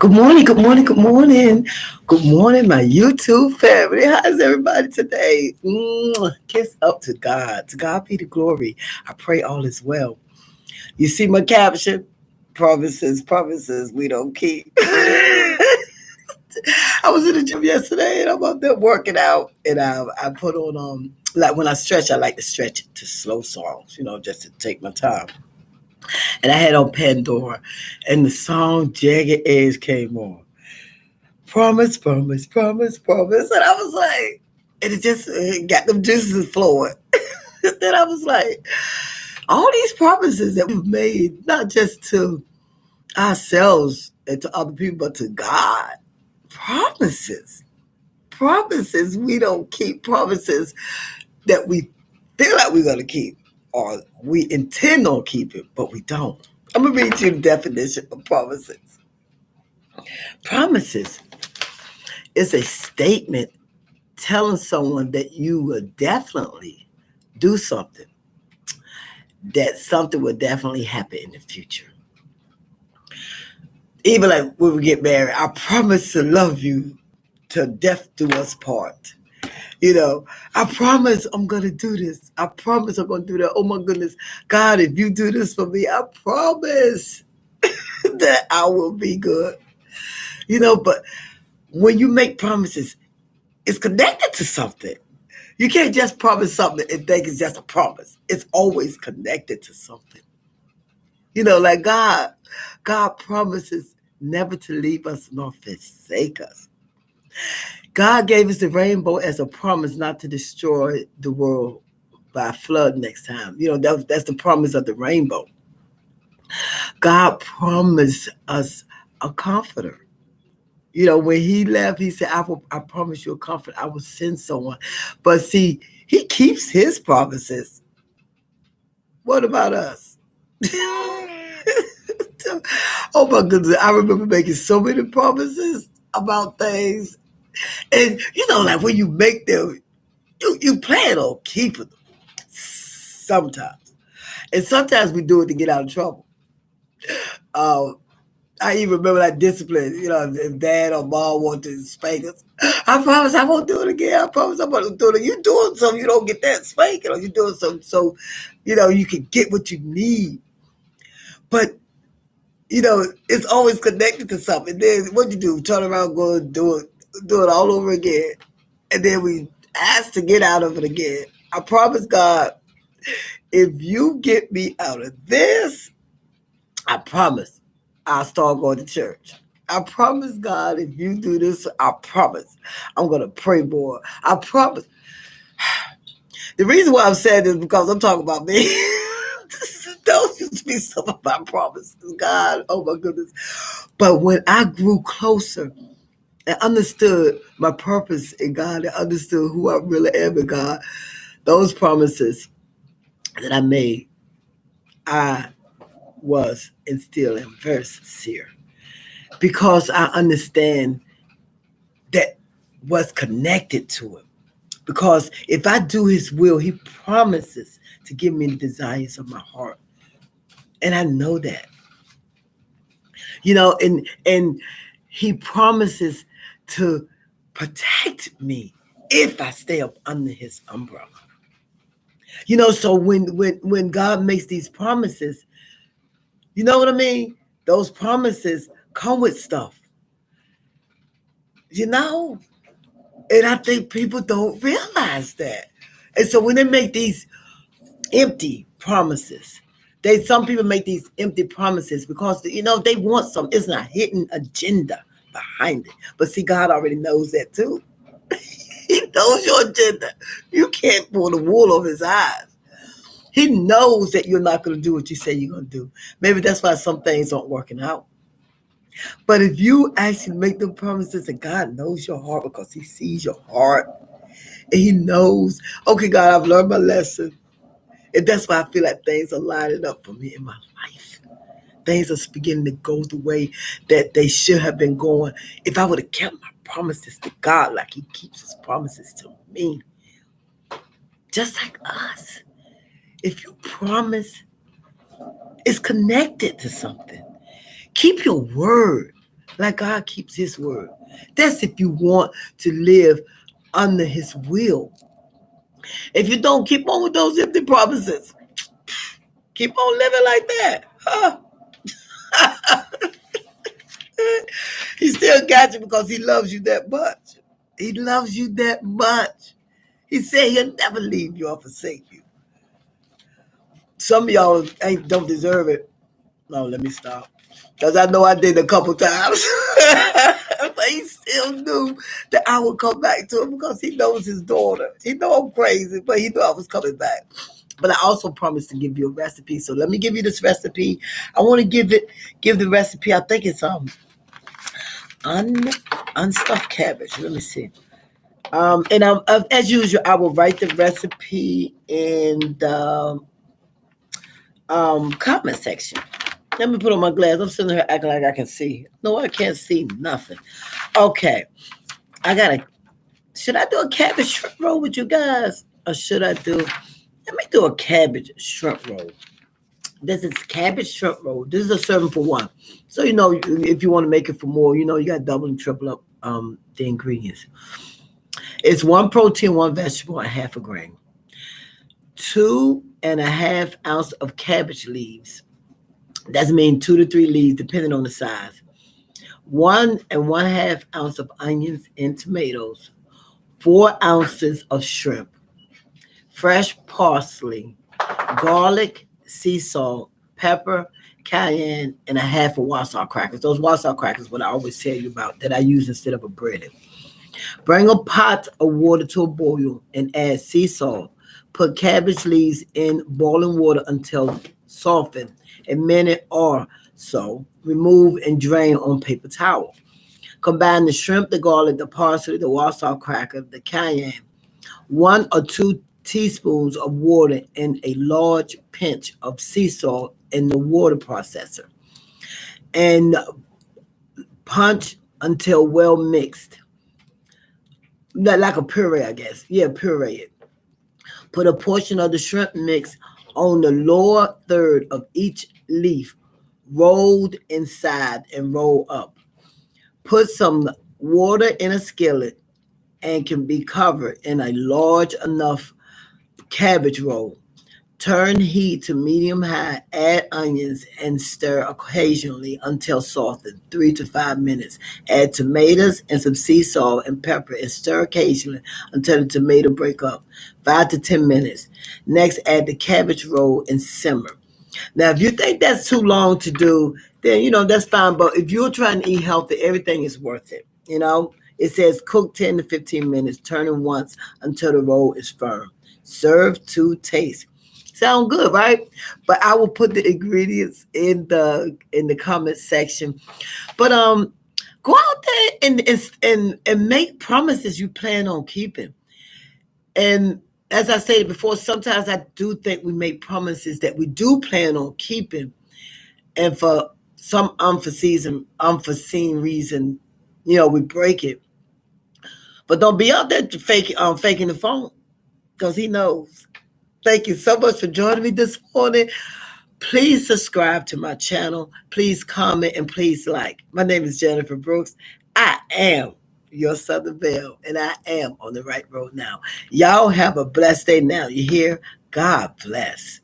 Good morning, good morning, good morning. Good morning, my YouTube family. How's everybody today? Kiss up to God. To God be the glory. I pray all is well. You see my caption? Promises, promises we don't keep. I was in the gym yesterday and I'm up there working out and I put on like when I stretch, I like to stretch it to slow songs, just to take my time. And I had on Pandora and the song Jagged Edge came on. Promise, promise, promise, promise. And I was like, and it got them juices flowing. Then I was like, all these promises that we've made, not just to ourselves and to other people, but to God. Promises. Promises we don't keep. Promises that we feel like we're going to keep or we intend on keeping, but we don't. I'm going to read you the definition of promises. Promises is a statement telling someone that you will definitely do something, that something will definitely happen in the future. Even like when we get married, I promise to love you till death do us part. I promise I'm going to do this. I promise I'm going to do that. Oh my goodness. God, if you do this for me, I promise that I will be good. But when you make promises, it's connected to something. You can't just promise something and think it's just a promise. It's always connected to something. Like God promises never to leave us nor forsake us. God gave us the rainbow as a promise not to destroy the world by flood next time. That's the promise of the rainbow. God promised us a comforter. When he left, he said, I promise you a comfort. I will send someone. But see, he keeps his promises. What about us? Oh my goodness. I remember making so many promises about things. And like when you make them, you plan on keeping them sometimes. And sometimes we do it to get out of trouble. I even remember that discipline, if dad or mom want to spank us. I promise I won't do it again. I promise I'm going to do it. You're doing something, you don't get that spanking, or you're doing something so, you can get what you need. But, it's always connected to something. Then what you do? Turn around, go and do it all over again. And then we ask to get out of it again. I promise God, if you get me out of this, I promise I'll start going to church. I promise God, if you do this, I promise I'm going to pray more. I promise. The reason why I'm saying this is because I'm talking about me. Those used to be some of my promises. God, oh my goodness. But when I grew closer and understood my purpose in God and understood who I really am in God, those promises that I made, I was and still am very sincere because I understand that what's connected to it. Because if I do his will, he promises to give me the desires of my heart. And I know that. And he promises to protect me if I stay up under his umbrella. So when God makes these promises, you know what I mean? Those promises come with stuff. And I think people don't realize that. And so when they make these empty promises, some people make these empty promises because they want some. It's a hidden agenda behind it. But see, God already knows that too. He knows your agenda. You can't pull the wool over his eyes. He knows that you're not going to do what you say you're going to do. Maybe that's why some things aren't working out. But if you actually make the promises, and God knows your heart because he sees your heart, and he knows, okay, God, I've learned my lesson. And that's why I feel like things are lining up for me in my life. Things are beginning to go the way that they should have been going. If I would have kept my promises to God like he keeps his promises to me. Just like us. If you promise, it's connected to something. Keep your word. like God keeps his word. That's if you want to live under his will. If you don't, keep on with those empty promises. Keep on living like that. Huh? He still got you because he loves you that much. He loves you that much. He said he'll never leave you or forsake you. Some of y'all don't deserve it. No, let me stop. Because I know I did a couple times. But he still knew that I would come back to him because he knows his daughter. He know I'm crazy, but he knew I was coming back. But I also promised to give you a recipe. So let me give you this recipe. I want to give the recipe. I think it's unstuffed cabbage. Let me see. And as usual, I will write the recipe in the comment section. Let me put on my glass. I'm sitting here acting like I can see. No, I can't see nothing. Okay. Should I do a cabbage shrimp roll with you guys? Or should I let me do a cabbage shrimp roll. This is cabbage shrimp roll. This is a serving for one. So, if you want to make it for more, you got to double and triple up the ingredients. It's 1 protein, 1 vegetable, and half a grain. 2.5 ounces of cabbage leaves. That means 2 to 3 leaves, depending on the size. 1.5 ounce of onions and tomatoes. 4 ounces of shrimp. Fresh parsley, garlic, sea salt, pepper, cayenne, and a half of Warsaw crackers. Those Warsaw crackers, what I always tell you about, that I use instead of a bread. Bring a pot of water to a boil and add sea salt. Put cabbage leaves in boiling water until softened. A minute or so. Remove and drain on paper towel. Combine the shrimp, the garlic, the parsley, the Warsaw cracker, the cayenne. 1 or 2 teaspoons of water and a large pinch of sea salt in the water processor. And punch until well mixed. Like a puree, I guess. Yeah, puree it. Put a portion of the shrimp mix on the lower third of each leaf, rolled inside and roll up. Put some water in a skillet and can be covered in a large enough cabbage roll. Turn heat to medium high, add onions and stir occasionally until softened, 3 to 5 minutes. Add tomatoes and some sea salt and pepper and stir occasionally until the tomato break up, 5 to 10 minutes. Next, add the cabbage roll and simmer. Now, if you think that's too long to do, then, that's fine. But if you're trying to eat healthy, everything is worth it. It says cook 10 to 15 minutes, turning once until the roll is firm. Serve to taste. Sound good, right? But I will put the ingredients in the comment section. But go out there and make promises you plan on keeping. And as I said before, sometimes I do think we make promises that we do plan on keeping, and for some unforeseen reason, we break it. But don't be out there faking the phone, because he knows. Thank you so much for joining me this morning. Please subscribe to my channel. Please comment and please like. My name is Jennifer Brooks. I am your Southern Belle, and I am on the right road now. Y'all have a blessed day now. You hear? God bless.